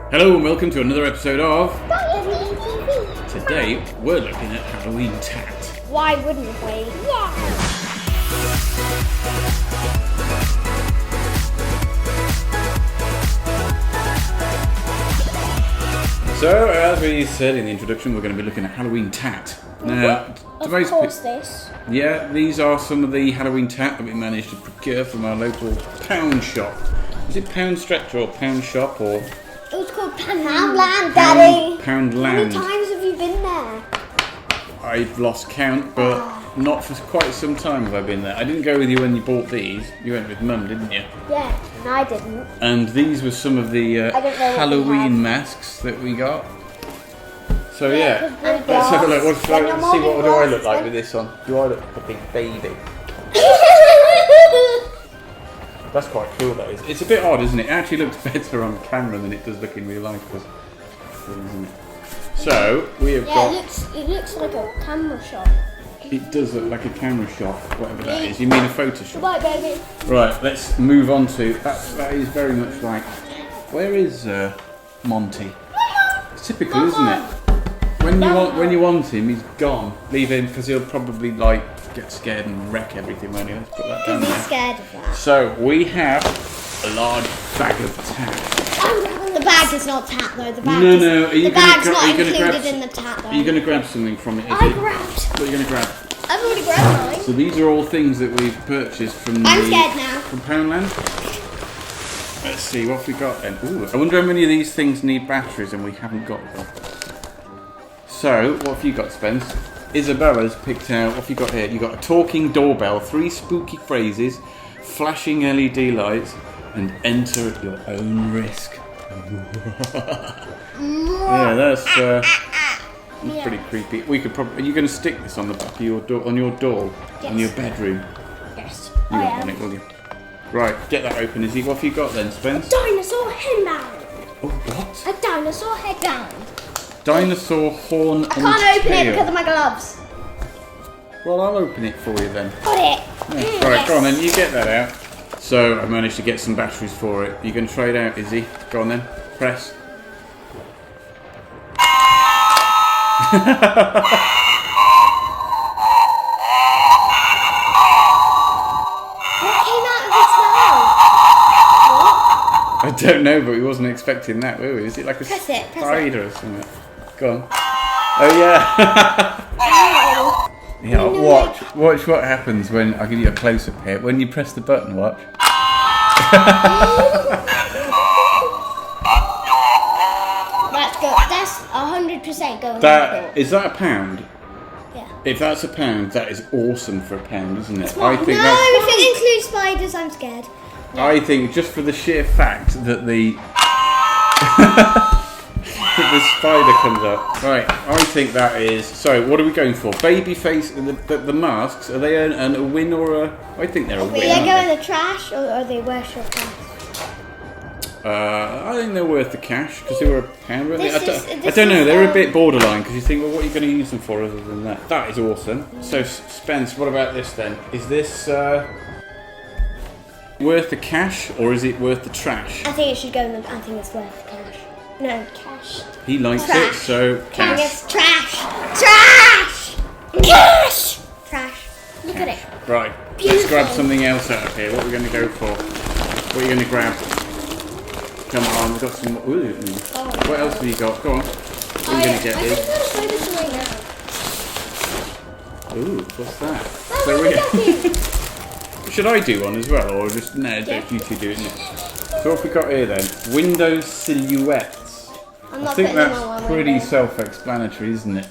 Hello and welcome to another episode of DollyD TV. Today we're looking at Halloween tat. Why wouldn't we? Yeah. So as we said in the introduction, we're going to be looking at Halloween tat. Now, Of course this. Yeah, these are some of the Halloween tat that we managed to procure from our local pound shop. Is it Pound Stretch or Pound Shop or? It was called Poundland, Daddy. Poundland. How many times have you been there? I've lost count, but not for quite some time have I been there. I didn't go with you when you bought these. You went with Mum, didn't you? Yeah, and I didn't. And these were some of the I don't know what we have. Halloween masks that we got. So yeah, And let's have a look. glass. When you're See what molding do I glass, look like then- with this on? Do I look like a big baby? That's quite cool though. It's a bit odd, isn't it? It actually looks better on camera than it does look in real life, isn't it? So we have got. it looks like a camera shot. It does look like a camera shot, whatever that is. You mean a Photoshop? Goodbye, baby. Right, let's move on to that is very much like. Where is Monty? It's typical, isn't it? When you want him, he's gone. Leave him because he'll probably get scared and wreck everything, won't he? Let's put that down Be there. scared of that. So we have a large bag of tat. The bag is not tat though. The bag No. Are you the gonna bag's not are you gonna included grab? in the tat though. Are you going to grab something from it? Is I it? grabbed. What are you going to grab? I've already grabbed mine. So these are all things that we've purchased from. I'm scared now. From Poundland. Let's see what we got then. Ooh, I wonder how many of these things need batteries and we haven't got them. So, what have you got, Spence? Isabella's picked out, what have you got here? You got a talking doorbell, 3 spooky phrases, flashing LED lights, and enter at your own risk. Yeah, that's pretty creepy. We could probably. Are you going to stick this on the back of your door, on your door, in your bedroom? Yes. You won't want it, will you? Right, get that open, Izzy. What have you got then, Spence? Dinosaur headband. Oh, what? A dinosaur headband. Dinosaur horn I can't open it because of my gloves. Well, I'll open it for you then. Got it. Yeah. Right, go on then, you get that out. So, I managed to get some batteries for it. You can try it out, Izzy. Go on then, press. What came out of its mouth? What? I don't know, but we wasn't expecting that, were we? Is it like a Press it, press spider or something? Go on. Oh yeah. Yeah, watch what happens when I give you a close up here. When you press the button, watch. That's good. That's 100% going. Is that a pound? Yeah. If that's a pound, that is awesome for a pound, isn't it? No, if it includes spiders, I'm scared. I think just for the sheer fact that the that the spider comes up. Right, I think that is. So, what are we going for? Baby face. The masks. Are they a win or a? I think they're a win. Do they go in the trash or are they worth your cash? I think they're worth the cash because they were a pound. Weren't they? I This don't know. is, They're a bit borderline because you think, well, what are you going to use them for other than that? That is awesome. So, Spence, what about this then? Is this worth the cash or is it worth the trash? I think it should go in the. I think it's worth the cash. No, cash. He likes Trash. it, so cash. It's trash. Trash. Cash. Trash. Look at it. Right, Beautiful. let's grab something else out of here. What are we going to go for? What are you going to grab? Come on, we've got some. Ooh. What else have you got? Go on. What are you going to get I here? think I'm going to show this right now. Ooh, what's that? Oh, So what we should I do one as well, or just no? Don't you two do it. No. So what have we got here then? Window silhouettes. I'm I not think putting them that's on one pretty window. self-explanatory, isn't it?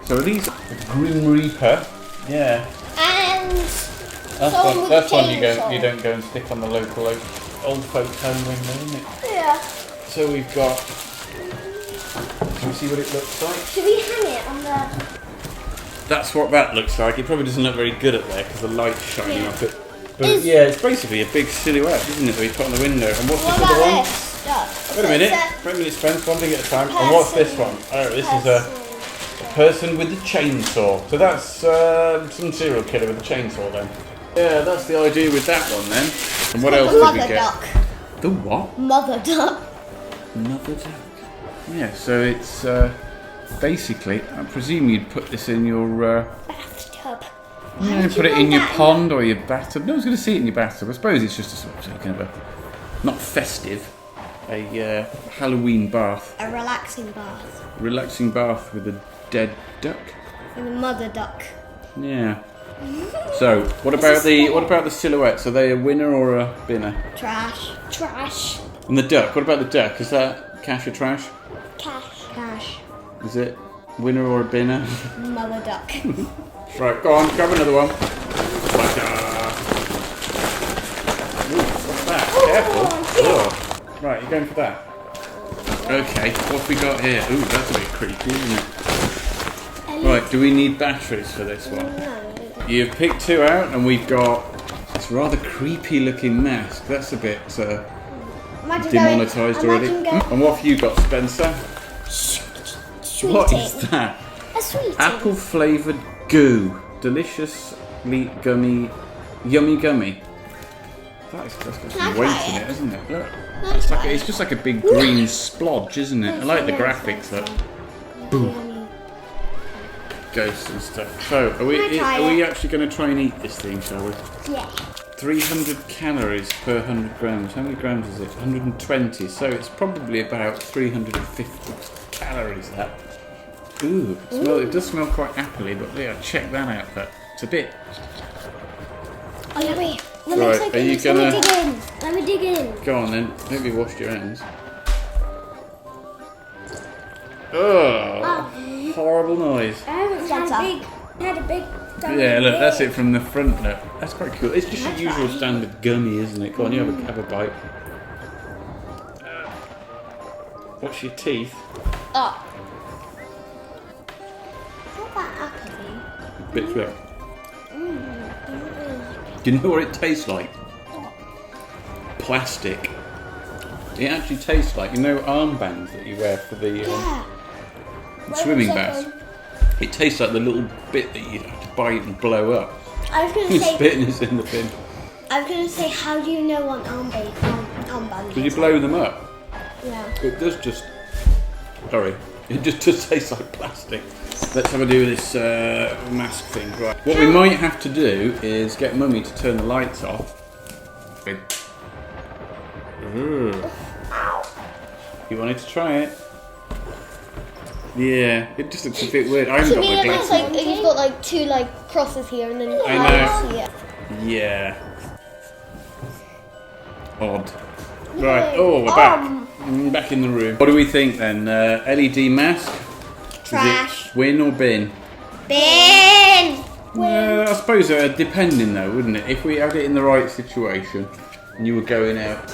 So are these Grim Reaper? Yeah. And That's one you don't go and stick on the local old folks' home window, isn't it? Yeah. So we've got. Can we see what it looks like? Should we hang it on the? That's what that looks like. It probably doesn't look very good up there because the light's shining Yeah. off it. But it's basically a big silhouette, isn't it? That we put on the window. And what's What this other about one? this? Look. Wait a minute, Spence. One thing at a time. And what's this one? Oh, this is a person with a chainsaw. So that's some serial killer with a chainsaw then. Yeah, that's the idea with that one then. And what else did we Mother get? duck. The what? Mother duck. Another duck. Yeah, so it's basically, I presume you'd put this in your... Bathtub. Yeah, put it in your pond or your bathtub. No one's going to see it in your bathtub. I suppose it's just a sort of kind of a, not festive, a Halloween bath. A relaxing bath. Relaxing bath with a dead duck. And a mother duck. Yeah. So, what about the silhouettes? Are they a winner or a binner? Trash. Trash. And the duck. What about the duck? Is that cash or trash? Cash. Cash. Is it winner or a binner? Mother duck. Right, go on, grab another one. Ooh, what's that? Careful. Oh. Right, you're going for that. Okay, what have we got here? Ooh, that's a bit creepy, isn't it? Right, do we need batteries for this one? No. You've picked two out, and we've got this rather creepy looking mask. That's a bit demonetised already. And what have you got, Spencer? What is that? A sweet. Apple flavoured goo. Deliciously yummy gummy. That's got some weight in it, isn't it? Look. It's just like a big green splodge, isn't it? I like the graphics, look. Boom. Ghosts and stuff. So, are we actually going to try and eat this thing, shall we? Yeah. 300 calories per 100 grams. How many grams is it? 120. So it's probably about 350 calories, that. Ooh, it does smell quite appley, but yeah, check that out. It's a bit... Oh, yeah, wait. Right, are you gonna... Let me dig in. Go on then. Hope you washed your hands. Oh, horrible noise. I haven't had a big Yeah, look, that's it from the front. Look, that's quite cool. It's just your usual standard gummy, isn't it? Go on, you have a bite. What's your teeth? Oh. Not that appley. Bit flip. Do you know what it tastes like? Plastic. It actually tastes like, you know, armbands that you wear for the swimming baths. It tastes like the little bit that you have to bite and blow up. I was going to say... Spitting is in the bin. I was going to say, how do you know what armband? Did you blow them up? Yeah. It does just... Sorry. It just does taste like plastic. Let's have a do with this mask thing. Right. What we might have to do is get Mummy to turn the lights off. You wanted to try it? Yeah, it just looks a bit weird. I haven't got my glasses on. You've got like two crosses here and then I know. here. Yeah. Odd. Right, oh, we're back. Back in the room. What do we think then? LED mask? Trash. Is it win or bin? Bin! I suppose depending though, wouldn't it? If we had it in the right situation and you were going out,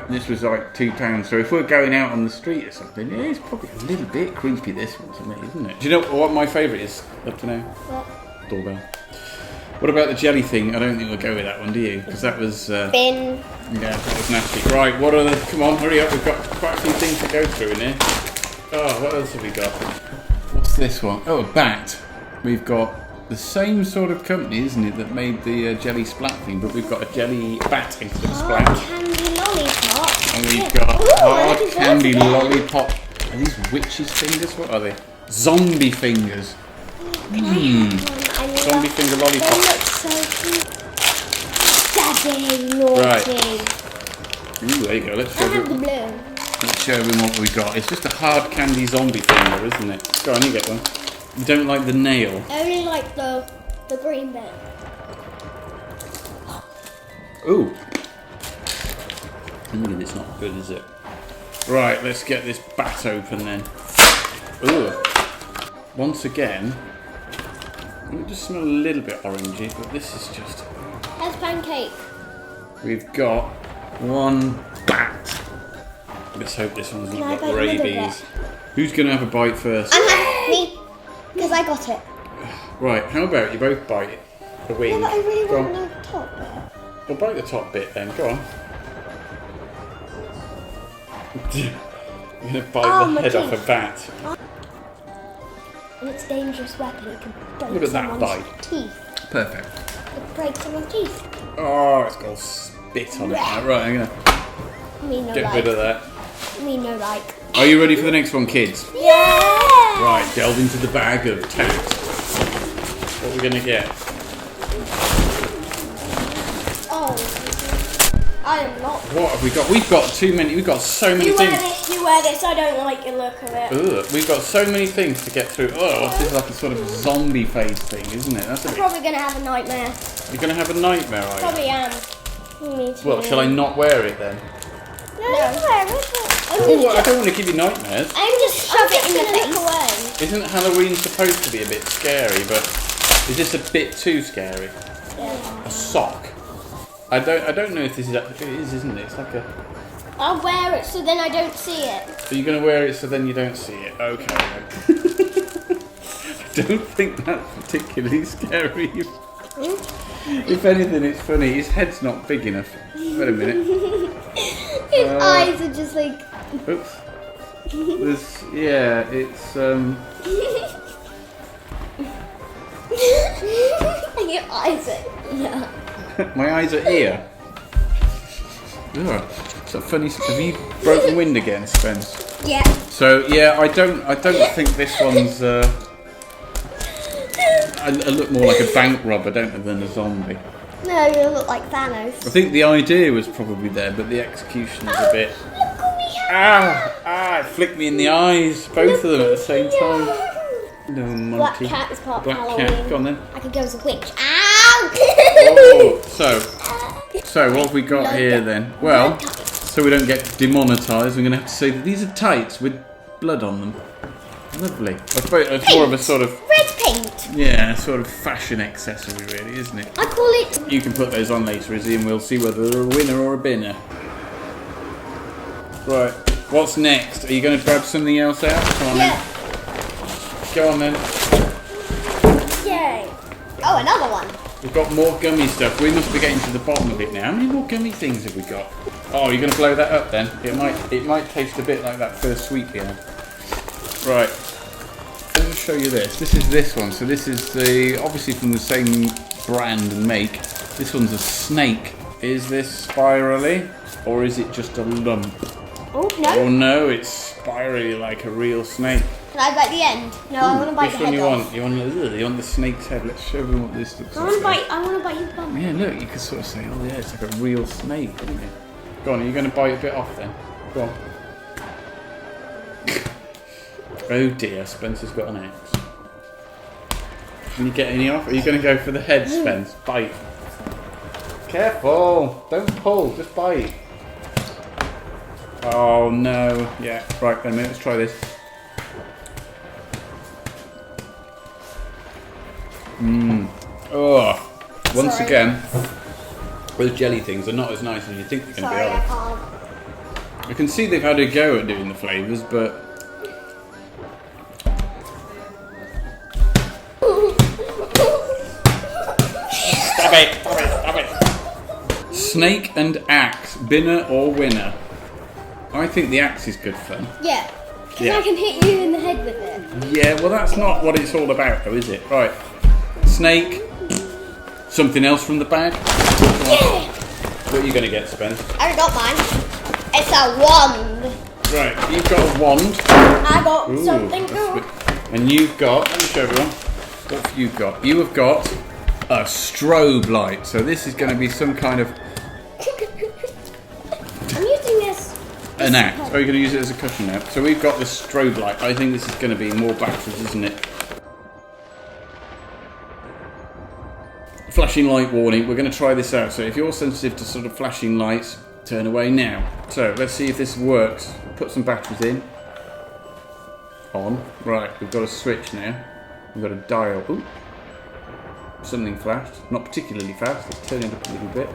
this was like £2, so if we're going out on the street or something, yeah, it's probably a little bit creepy, this one to me, isn't it? Do you know what my favourite is up to now? What? Doorbell. What about the jelly thing? I don't think we'll go with that one, do you? Because that was... bin. Yeah, that was nasty. Right, what are the... Come on, hurry up, we've got quite a few things to go through in here. Oh, what else have we got? What's this one? Oh, a bat. We've got the same sort of company, isn't it, that made the jelly splat thing, but we've got a jelly bat instead of splat. Candy lollipop. And we've got hard candy lollipop. Are these witches' fingers? What are they? Zombie fingers. Zombie finger lollipop. They look so cute. Daddy, naughty. Right. Ooh, there you go. Let's show I have the them. blue. Let's show them what we got. It's just a hard candy zombie finger, isn't it? Go on, you get one. You don't like the nail. I only like the green bit. Ooh. It's not good, is it? Right, let's get this bat open then. Ooh. Once again, it just smells a little bit orangey, but this is just... That's pancake. We've got one bat. Let's hope this one's not got rabies. Who's going to have a bite first? Me. Because I got it. Right, how about you both bite it? The wing. Yeah, but I really Go want on. the top bit. Well, bite the top bit then. Go on. You're going to bite the my head off teeth. a bat. And it's a dangerous weapon. It can break Look at that someone's bite. teeth. Perfect. It can break someone's teeth. Oh, it's got spit on it now. Right, I'm going to get rid of that. Me no like. Are you ready for the next one, kids? Yeah! Right, delve into the bag of tax. What are we going to get? Oh. I am not. What have we got? We've got too many. We've got so many things. You wear this. I don't like the look of it. Ugh, we've got so many things to get through. Oh, this is like a sort of zombie phase thing, isn't it? That's a I'm bit... probably going to have a nightmare. You're going to have a nightmare, are you? Probably am. Me too. Well, shall I not wear it then? No, wear it. Oh, I don't want to give you nightmares. I'm just shove it in the face. Isn't Halloween supposed to be a bit scary, but is this a bit too scary? Yeah. A sock? I don't know if this is actually, it is, isn't it? It's like a... I'll wear it so then I don't see it. Are you going to wear it so then you don't see it? Okay. I don't think that's particularly scary. If anything, it's funny. His head's not big enough. Wait a minute. His eyes are just like... Oops. There's, yeah, it's, Your eyes are... Yeah. my eyes are here. Ugh. It's a funny... Have you broken wind again, Spence? Yeah. So, yeah, I don't think this one's, I look more like a bank robber, don't I, than a zombie. No, you look like Thanos. I think the idea was probably there, but the execution is a bit... Look what we have. It flicked me in the eyes, both of them at the same time. No monkey. Black cat is part of Black Halloween. cat, go on then. I could go as a witch. Ow! Oh, so what have we got here then? Well, so we don't get demonetised, I'm going to have to say that these are tights with blood on them. Lovely. I suppose it's more of a sort of... Red paint. Yeah, sort of fashion accessory really, isn't it? I call it... You can put those on later, Izzy, and we'll see whether they're a winner or a binner. Right, what's next? Are you going to grab something else out? Come on then. Go on then. Yay. Oh, another one. We've got more gummy stuff. We must be getting to the bottom of it now. How many more gummy things have we got? Oh, you're going to blow that up then? It might taste a bit like that first sweet we had. Right. Let me show you this. This is this one. So this is obviously from the same brand and make. This one's a snake. Is this spirally or is it just a lump? Oh, no. Oh no, it's spirally like a real snake. Can I bite the end? No, I want to bite Which the one head you off. want? You want the snake's head? Let's show them what this looks I like. want to bite his bum. Yeah, look, you could sort of say, oh yeah, it's like a real snake, isn't it? Go on, are you going to bite a bit off then? Go on. Oh dear, Spencer's got an axe. Can you get any off? Are you going to go for the head, Spence? Bite. Careful! Don't pull, just bite. Oh no. Yeah, right, then let's try this. Oh, once Sorry. again, those jelly things are not as nice as you think they're going to be, Sorry, are I they? can't. I can see they've had a go at doing the flavours, but... Stop it! Stop it! Stop it! Snake and axe, binner or winner? I think the axe is good fun. Yeah. Because Yeah. I can hit you in the head with it. Yeah, well that's not what it's all about though, is it? Right. Snake. Something else from the bag? Yeah. What are you going to get, Spence? I got mine. It's a wand. Right, you've got a wand. I got Ooh, something that's cool. a bit- And you've got, let me show everyone, what have you got? You have got a strobe light. So this is going to be some kind of I'm using this. an act. Oh, you're going to use it as a cushion now. So we've got the strobe light. I think this is going to be more batteries, isn't it? Flashing light warning. We're going to try this out. So if you're sensitive to sort of flashing lights, turn away now. So let's see if this works. Put some batteries in. On. Right, we've got a switch now. We've got a dial. Ooh. Something flashed. Not particularly fast. Let's turn it up a little bit.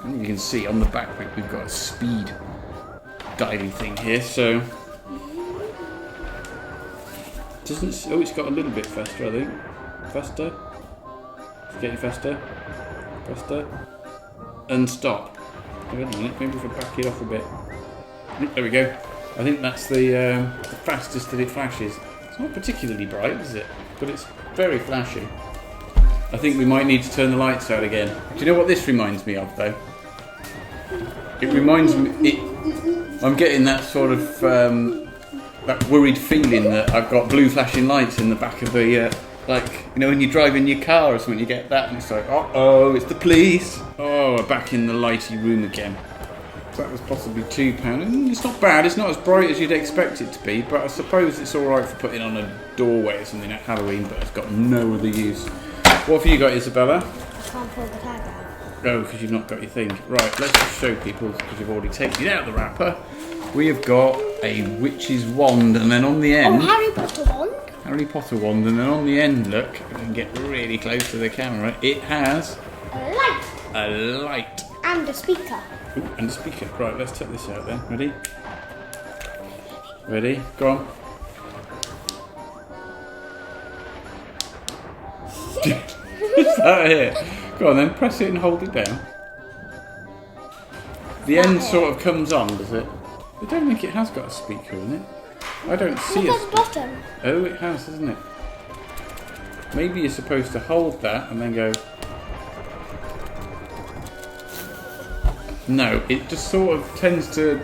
And you can see on the backpack we've got a speed dialing thing here. So doesn't. Oh, it's got a little bit faster, I think. Faster. It's getting faster. Faster. And stop. Wait a minute. Maybe if I back it off a bit. There we go. I think that's the fastest that it flashes. It's not particularly bright, is it? But it's very flashy. I think we might need to turn the lights out again. Do you know what this reminds me of, though? It reminds me... I'm getting that sort of that worried feeling that I've got blue flashing lights in the back of the like, you know, when you drive in your car or something, you get that, and it's like, oh, it's the police. Oh, we're back in the lighty room again. So that was possibly £2. It's not bad. It's not as bright as you'd expect it to be, but I suppose it's all right for putting on a doorway or something at Halloween. But it's got no other use. What have you got, Isabella? I can't pull the tag out. Oh, because you've not got your thing. Right, let's just show people, because you've already taken it out of the wrapper. We have got a witch's wand, and then on the end... Oh, Harry Potter wand? Harry Potter wand, and then on the end, look, if I can get really close to the camera, it has... A light. A light. And a speaker. Ooh, and a speaker. Right, let's take this out then. Ready? Ready? Go on. What's that here? Go on then, press it and hold it down. The end sort of comes on, does it? I don't think it has got a speaker in it. I don't see Look a at the bottom. Oh, it has, isn't it? Maybe you're supposed to hold that and then go... No, it just sort of tends to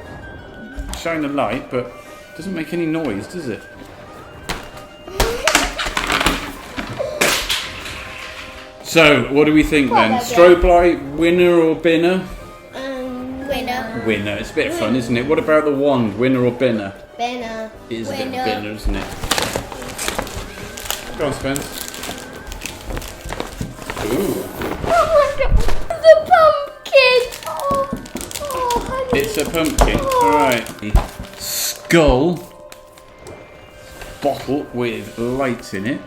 shine a light, but doesn't make any noise, does it? So, what do we think then? Strobe Light, winner or binner? Winner. Winner. It's a bit of fun, isn't it? What about the wand? Winner or binner? Binner. It is a bit of binner, isn't it? Go on, Spence. Ooh. Oh my god. The pumpkin. Oh, honey. It's a pumpkin. Alright. Skull. Bottle with lights in it.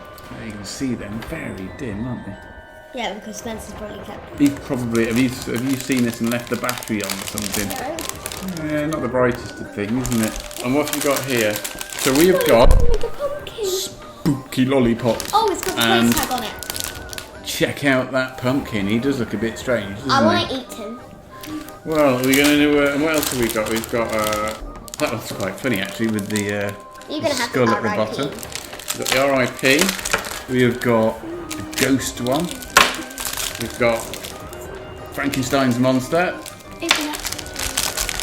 You can see them. Very dim, aren't they? Yeah, because Spencer's probably kept. He's probably... Have you seen this and left the battery on or something? No. Yeah, not the brightest of things, isn't it? And what have we got here? So we have got The pumpkin. spooky lollipops. Oh, it's got the And price tag on it. check out that pumpkin. He does look a bit strange, doesn't I he? want to eat him. Well, we're going to do... and what else have we got? We've got... that looks quite funny, actually, with the You're gonna have skull the at the RIP. bottom. We've got the RIP. We have got the ghost one. We've got Frankenstein's monster. Isn't it?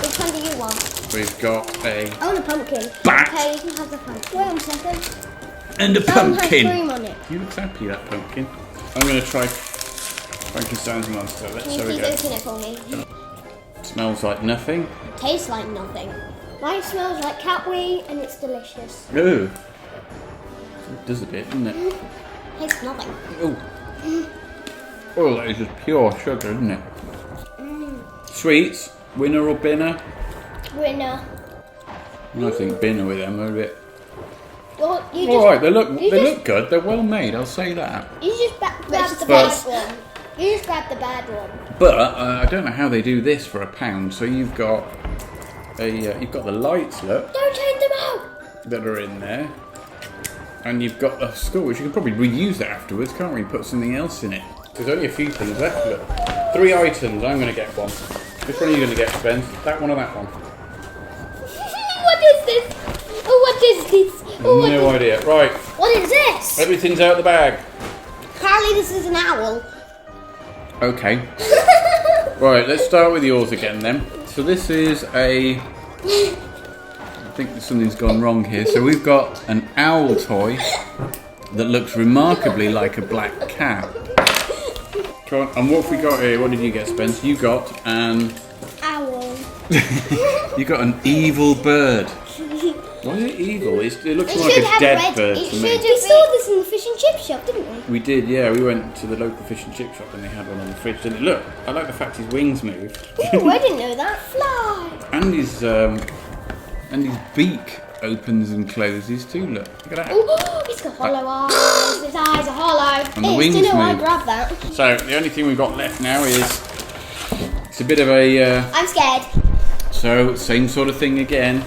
Which one do you want? We've got a I want a pumpkin. Bat. Okay, you can have the pumpkin. Wait a second. and a Some has pumpkin. cream on it. He looks happy, that pumpkin. I'm going to try Frankenstein's monster. Let's Can you have a please go. open it for me? Smells like nothing. Tastes like nothing. Mine smells like cat wee and it's delicious. Ooh. It does a bit, doesn't it? Tastes nothing. Ooh. Oh, that is just pure sugar, isn't it? Sweets, winner or binner? Winner. I think binner with them. They're a bit. Well, you All just, right, they look good. They're well made. I'll say that. You just grab the But- bad one. You just grab the bad one. But I don't know how they do this for £1. So you've got you've got the lights, look, Don't take them out. that are in there, and you've got the skull, which you can probably reuse that afterwards, can't we? Put something else in it. There's only a few things left. Look, 3 items. I'm going to get one. Which one are you going to get, Spence? That one or that one? What is this? Oh, what is this? Oh, what No is- idea. Right, What is this? everything's out of the bag. Apparently this is an owl. Okay. Right, let's start with yours again then. So this is I think something's gone wrong here. So we've got an owl toy that looks remarkably like a black cat. Come on, and what have we got here? What did you get, Spence? You got an Owl. you got an evil bird. Why is it evil? It looks more like a dead bird to me. We saw this in the fish and chip shop, didn't we? We did, yeah. We went to the local fish and chip shop and they had one on the fridge. Didn't it? Look, I like the fact his wings moved. Ooh, I didn't know that. Fly. And his beak opens and closes too. Look at that. Ooh, it's got hollow eyes. His eyes are hollow. And the Hey, wings you know I move. grabbed that. So the only thing we've got left now is it's a bit of a I'm scared. so same sort of thing again.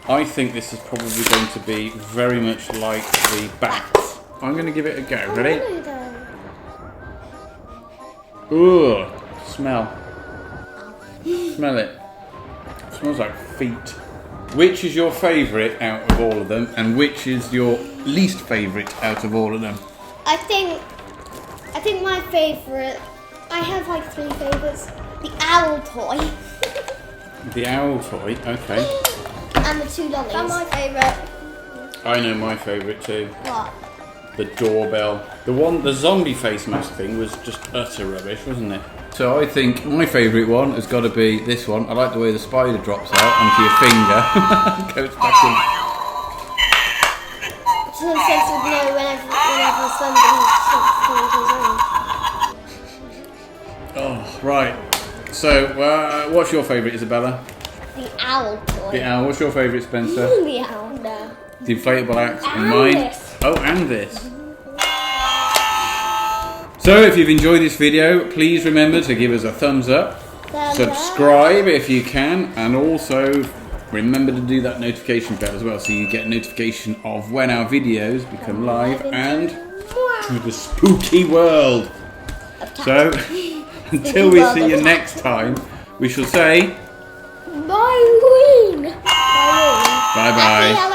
I think this is probably going to be very much like the bat. I'm going to give it a go. Ready? Ooh, smell. Smell it. Smells like feet. Which is your favourite out of all of them, and which is your least favourite out of all of them? I think my favourite. I have like 3 favourites. The owl toy. The owl toy, okay. And the 2 lollies. That's my favourite. I know my favourite too. What? The doorbell. The zombie face mask thing was just utter rubbish, wasn't it? So I think my favourite one has got to be this one. I like the way the spider drops out onto your finger. Goes back in. It's a sense of know whenever somebody Oh, right. So, what's your favourite, Isabella? The owl toy. The owl. What's your favourite, Spencer? The owl. No. The inflatable axe. And And mine. this. Oh, and this. So, if you've enjoyed this video, please remember to give us a thumbs up. Subscribe if you can, and also remember to do that notification bell as well, so you get a notification of when our videos become live and to the spooky world. So, until we see you next time, we shall say bye. bye bye.